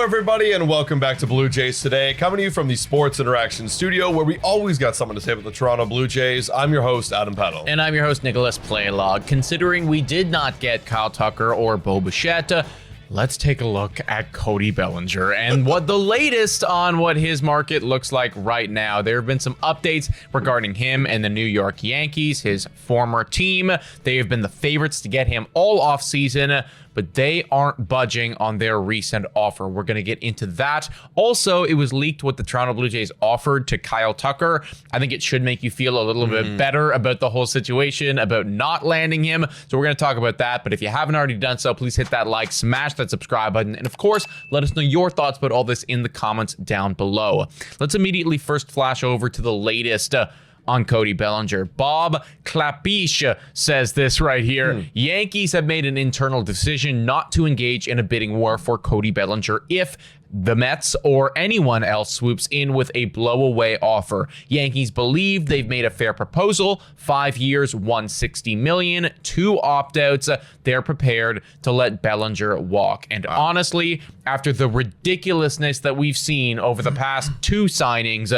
Hello, everybody, and welcome back to Blue Jays Today, coming to you from the Sports Interaction Studio, where we always got something to say about the Toronto Blue Jays. I'm your host, Adam Peddle. And I'm your host, Nicholas Playlog. Considering we did not get Kyle Tucker or Bo Bichette, let's take a look at Cody Bellinger and what the latest on what his market looks like right now. There have been some updates regarding him and the New York Yankees, his former team. They have been the favorites to get him all offseason, but they aren't budging on their recent offer. We're going to get into that. Also, it was leaked what the Toronto Blue Jays offered to Kyle Tucker. I think it should make you feel a little bit better about the whole situation, about not landing him. So we're going to talk about that. But if you haven't already done so, please hit that like, smash that subscribe button. And of course, let us know your thoughts about all this in the comments down below. Let's immediately first flash over to the latest on Cody Bellinger. Bob Klapisch says this right here. Yankees have made an internal decision not to engage in a bidding war for Cody Bellinger if the Mets or anyone else swoops in with a blow-away offer. Yankees believe they've made a fair proposal. 5 years, $160 million, 2 opt-outs. They're prepared to let Bellinger walk. And honestly, after the ridiculousness that we've seen over the past 2 signings,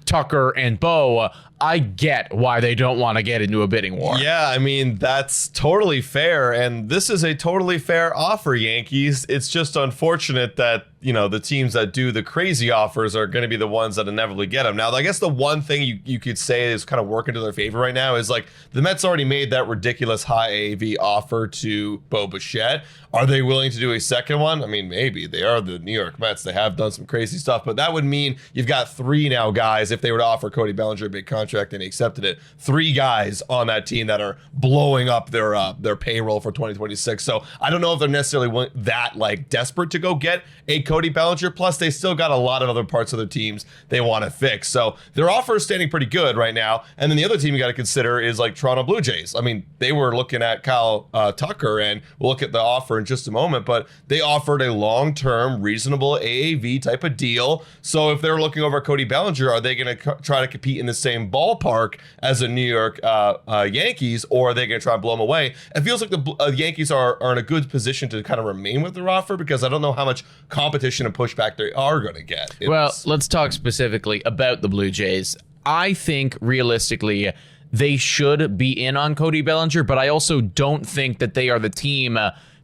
Tucker and Bo, I get why they don't want to get into a bidding war. Yeah, I mean, that's totally fair. And this is a totally fair offer, Yankees. It's just unfortunate that, you know, the teams that do the crazy offers are going to be the ones that inevitably get them. Now, I guess the one thing you could say is kind of working to their favor right now is like the Mets already made that ridiculous high AAV offer to Bo Bichette. Are they willing to do a second one? I mean, maybe. They are the New York Mets. They have done some crazy stuff, but that would mean you've got 3 now guys. If they were to offer Cody Bellinger a big contract and he accepted it, 3 guys on that team that are blowing up their payroll for 2026. So I don't know if they're necessarily that like desperate to go get a Cody Bellinger. Plus, they still got a lot of other parts of their teams they want to fix. So their offer is standing pretty good right now. And then the other team you got to consider is like Toronto Blue Jays. I mean, they were looking at Kyle Tucker, and we'll look at the offer in just a moment, but they offered a long-term, reasonable AAV type of deal. So if they're looking over Cody Bellinger, are they going to try to compete in the same ballpark as the New York Yankees, or are they going to try and blow them away? It feels like the Yankees are in a good position to kind of remain with their offer, because I don't know how much competition and pushback they are going to get. Well, let's talk specifically about the Blue Jays. I think realistically they should be in on Cody Bellinger, but I also don't think that they are the team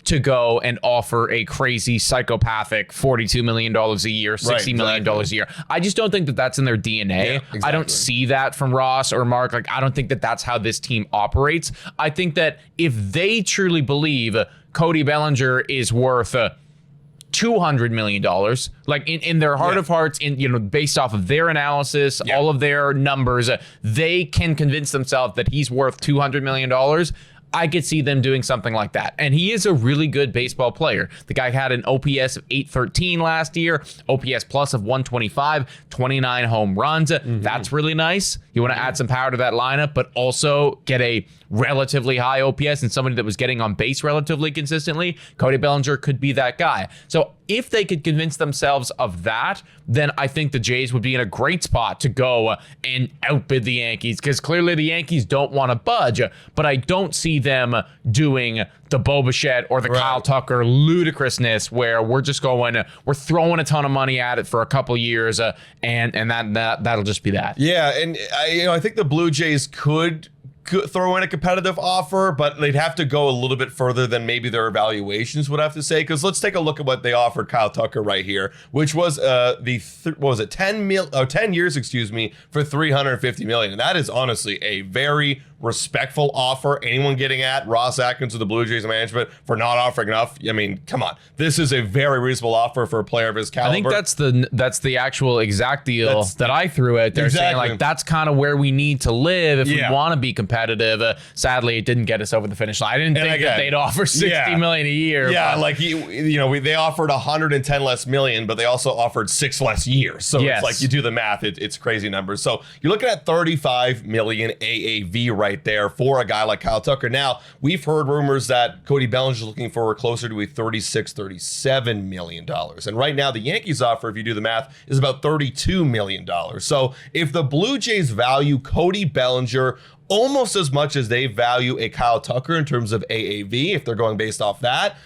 to go and offer a crazy psychopathic $42 million a year, $60 million a year. I just don't think that that's in their DNA. Yeah, exactly. I don't see that from Ross or Mark. Like, I don't think that that's how this team operates. I think that if they truly believe Cody Bellinger is worth $200 million, like in their heart of hearts, based off of their analysis, all of their numbers, they can convince themselves that he's worth $200 million. I could see them doing something like that. And he is a really good baseball player. The guy had an OPS of 813 last year, OPS plus of 125, 29 home runs. That's really nice. You want to add some power to that lineup, but also get a relatively high OPS and somebody that was getting on base relatively consistently. Cody Bellinger could be that guy. So if they could convince themselves of that, then I think the Jays would be in a great spot to go and outbid the Yankees, because clearly the Yankees don't want to budge, but I don't see them doing the Bo Bichette or the Kyle Tucker ludicrousness where we're just we're throwing a ton of money at it for a couple years, and that'll just be that. Yeah, and I think the Blue Jays could throw in a competitive offer, but they'd have to go a little bit further than maybe their evaluations would have to say. Because let's take a look at what they offered Kyle Tucker right here, which was 10 years, for $350 million. And that is honestly a very respectful offer. Anyone getting at Ross Atkins of the Blue Jays management for not offering enough? I mean, come on. This is a very reasonable offer for a player of his caliber. I think that's the actual exact deal that I threw out there, saying like that's kind of where we need to live if we want to be competitive. Sadly, it didn't get us over the finish line. I didn't think that they'd offer $60 million a year. Yeah, like they offered 110 less million, but they also offered 6 less years. So it's like you do the math, it's crazy numbers. So you're looking at 35 million AAV right there for a guy like Kyle Tucker. Now, we've heard rumors that Cody Bellinger is looking for closer to a $37 million. And right now, the Yankees offer, if you do the math, is about $32 million. So if the Blue Jays value Cody Bellinger almost as much as they value a Kyle Tucker in terms of AAV, if they're going based off that,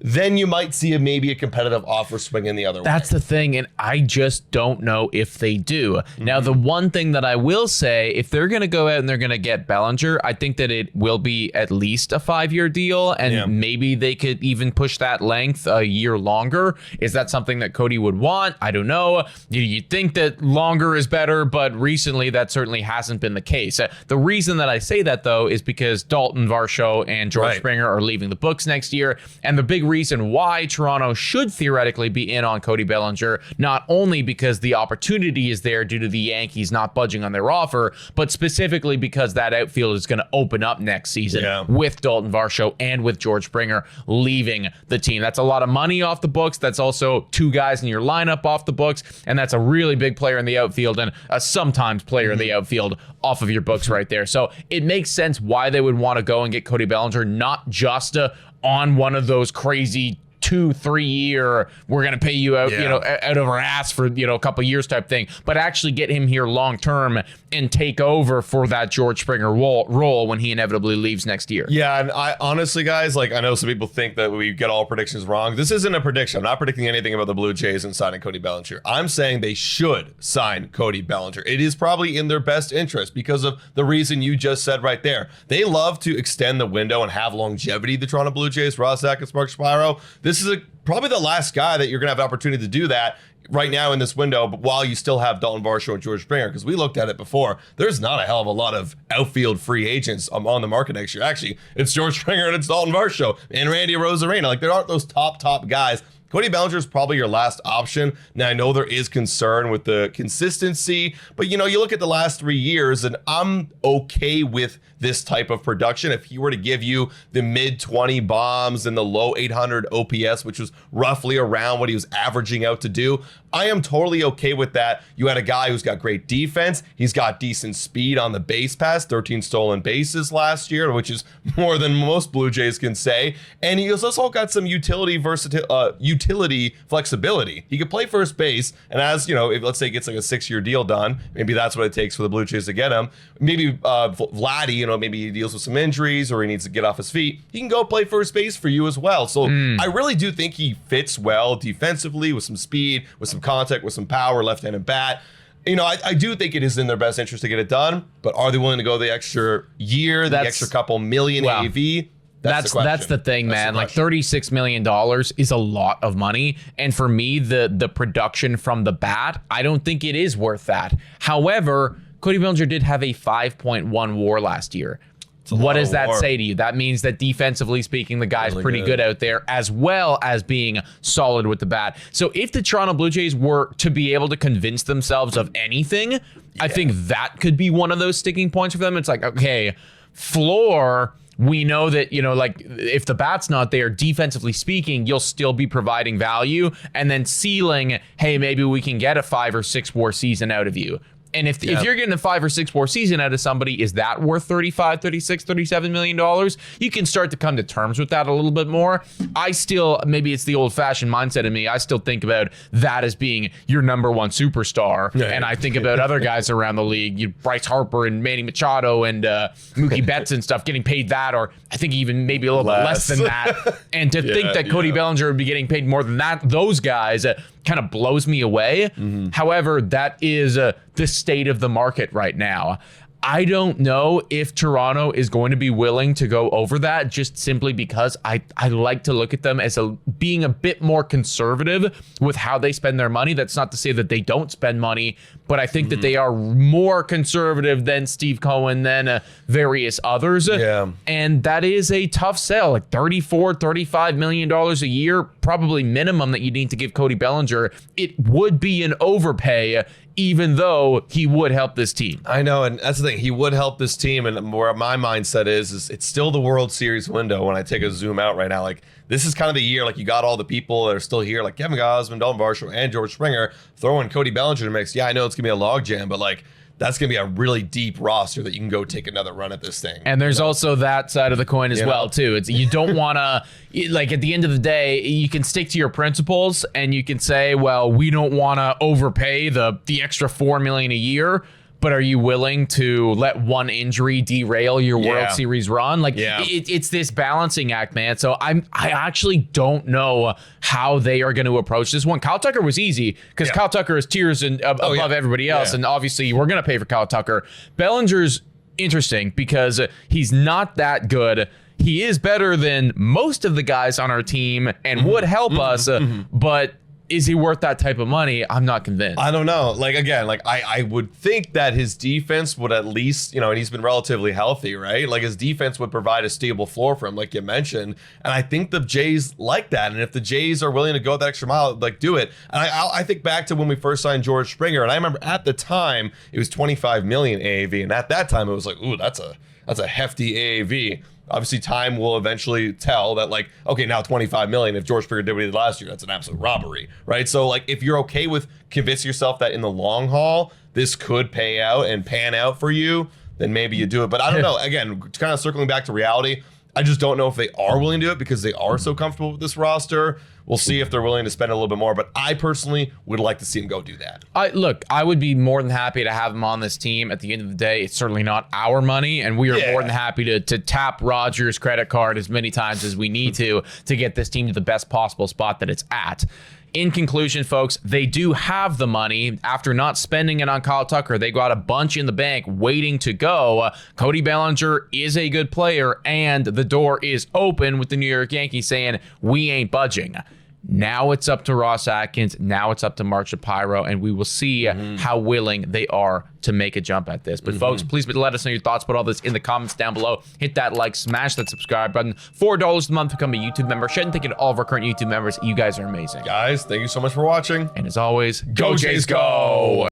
then you might see maybe a competitive offer swing in the other way. That's the thing, and I just don't know if they do. Now, the one thing that I will say, if they're going to go out and they're going to get Bellinger, I think that it will be at least a 5-year deal, and maybe they could even push that length a year longer. Is that something that Cody would want? I don't know. You'd think that longer is better, but recently that certainly hasn't been the case. The reason that I say that, though, is because Dalton Varsho and George Springer are leaving the books next year, and the big reason why Toronto should theoretically be in on Cody Bellinger, not only because the opportunity is there due to the Yankees not budging on their offer, but specifically because that outfield is going to open up next season with Dalton Varsho and with George Springer leaving the team. That's a lot of money off the books. That's also 2 guys in your lineup off the books, and that's a really big player in the outfield and a sometimes player in the outfield off of your books right there. So it makes sense why they would want to go and get Cody Bellinger, not just on one of those crazy 2-3 year, we're going to pay you out, out of our ass for, a couple years type thing, but actually get him here long term and take over for that George Springer role when he inevitably leaves next year. Yeah, and I honestly, guys, like, I know some people think that we get all predictions wrong. This isn't a prediction. I'm not predicting anything about the Blue Jays and signing Cody Bellinger. I'm saying they should sign Cody Bellinger. It is probably in their best interest because of the reason you just said right there. They love to extend the window and have longevity, the Toronto Blue Jays, Ross Atkins, Mark Shapiro. This is probably the last guy that you're going to have the opportunity to do that right now in this window, but while you still have Dalton Varsho and George Springer, because we looked at it before, there's not a hell of a lot of outfield free agents on the market next year. Actually, it's George Springer and it's Dalton Varsho and Randy Arozarena. Like, there aren't those top guys. Cody Bellinger is probably your last option. Now, I know there is concern with the consistency, but you look at the last 3 years, and I'm okay with this type of production. If he were to give you the mid 20 bombs and the low 800 OPS, which was roughly around what he was averaging out to do, I am totally okay with that. You had a guy who's got great defense. He's got decent speed on the base pass, 13 stolen bases last year, which is more than most Blue Jays can say. And he's also got some utility flexibility. He could play first base, and as if, let's say, he gets like a 6-year deal done, maybe that's what it takes for the Blue Jays to get him. Maybe Vladdy, maybe he deals with some injuries or he needs to get off his feet. He can go play first base for you as well. So I really do think he fits well defensively with some speed, with some contact, with some power, left-handed bat. I do think it is in their best interest to get it done, but are they willing to go the extra year, the extra couple million AAV? That's the thing, man. Like, $36 million is a lot of money. And for me, the production from the bat, I don't think it is worth that. However, Cody Bellinger did have a 5.1 WAR last year. What does that say to you? That means that defensively speaking, the guy's really pretty good out there, as well as being solid with the bat. So if the Toronto Blue Jays were to be able to convince themselves of anything, I think that could be one of those sticking points for them. It's like, okay, floor, we know that, if the bat's not there, defensively speaking, you'll still be providing value. And then ceiling, hey, maybe we can get a 5 or 6 WAR season out of you. And if you're getting a 5 or 6 WAR season out of somebody, is that worth $35, $36, $37 million? You can start to come to terms with that a little bit more. I still, maybe it's the old-fashioned mindset in me, I still think about that as being your number one superstar. Yeah. And I think about other guys around the league, Bryce Harper and Manny Machado and Mookie Betts and stuff getting paid that, or I think even maybe a little bit less than that. And to think that Cody Bellinger would be getting paid more than that, those guys kind of blows me away. However, that is the state of the market right now. I don't know if Toronto is going to be willing to go over that, just simply because I like to look at them as being a bit more conservative with how they spend their money. That's not to say that they don't spend money, but I think that they are more conservative than Steve Cohen, than various others. Yeah. And that is a tough sell, like $34-35 million a year, probably minimum that you need to give Cody Bellinger. It would be an overpay, even though he would help this team. I know, and that's the thing. He would help this team, and where my mindset is it's still the World Series window when I take a zoom out right now. Like, this is kind of the year, like, you got all the people that are still here, like Kevin Gausman, Dalton Varsho, and George Springer, throwing Cody Bellinger in the mix. Yeah, I know it's going to be a logjam, but, like, that's going to be a really deep roster that you can go take another run at this thing. And there's also that side of the coin as well, too. It's, you don't want to, like, at the end of the day, you can stick to your principles and you can say, well, we don't want to overpay the extra $4 million a year. but are you willing to let one injury derail your World Series run? Like, it's this balancing act, man. So I actually don't know how they are going to approach this one. Kyle Tucker was easy because Kyle Tucker is tiers above everybody else, and obviously we're going to pay for Kyle Tucker. Bellinger's interesting because he's not that good. He is better than most of the guys on our team and would help us, but is he worth that type of money? I'm not convinced. I don't know. Like, again, like I would think that his defense would at least, and he's been relatively healthy, right? Like his defense would provide a stable floor for him, like you mentioned. And I think the Jays like that. And if the Jays are willing to go that extra mile, like do it. And I think back to when we first signed George Springer, and I remember at the time it was 25 million AAV. And at that time it was like, ooh, that's a hefty AAV. Obviously, time will eventually tell that, like, okay, now 25 million. If George Springer did what he did last year, that's an absolute robbery, right? So, like, if you're okay with convincing yourself that in the long haul, this could pay out and pan out for you, then maybe you do it. But I don't know. Again, kind of circling back to reality, I just don't know if they are willing to do it because they are so comfortable with this roster. We'll see if they're willing to spend a little bit more, but I personally would like to see him go do that. I would be more than happy to have him on this team. At the end of the day, it's certainly not our money, and we are more than happy to tap Rogers' credit card as many times as we need to get this team to the best possible spot that it's at. In conclusion, folks, they do have the money. After not spending it on Kyle Tucker, they got a bunch in the bank waiting to go. Cody Bellinger is a good player, and the door is open with the New York Yankees saying, we ain't budging. Now it's up to Ross Atkins. Now it's up to Mark Shapiro, and we will see how willing they are to make a jump at this. But folks, please let us know your thoughts about all this in the comments down below. Hit that like, smash that subscribe button. $4 a month to become a YouTube member. Shouldn't think of all of our current YouTube members. You guys are amazing. Guys, thank you so much for watching. And as always, go Jays, go!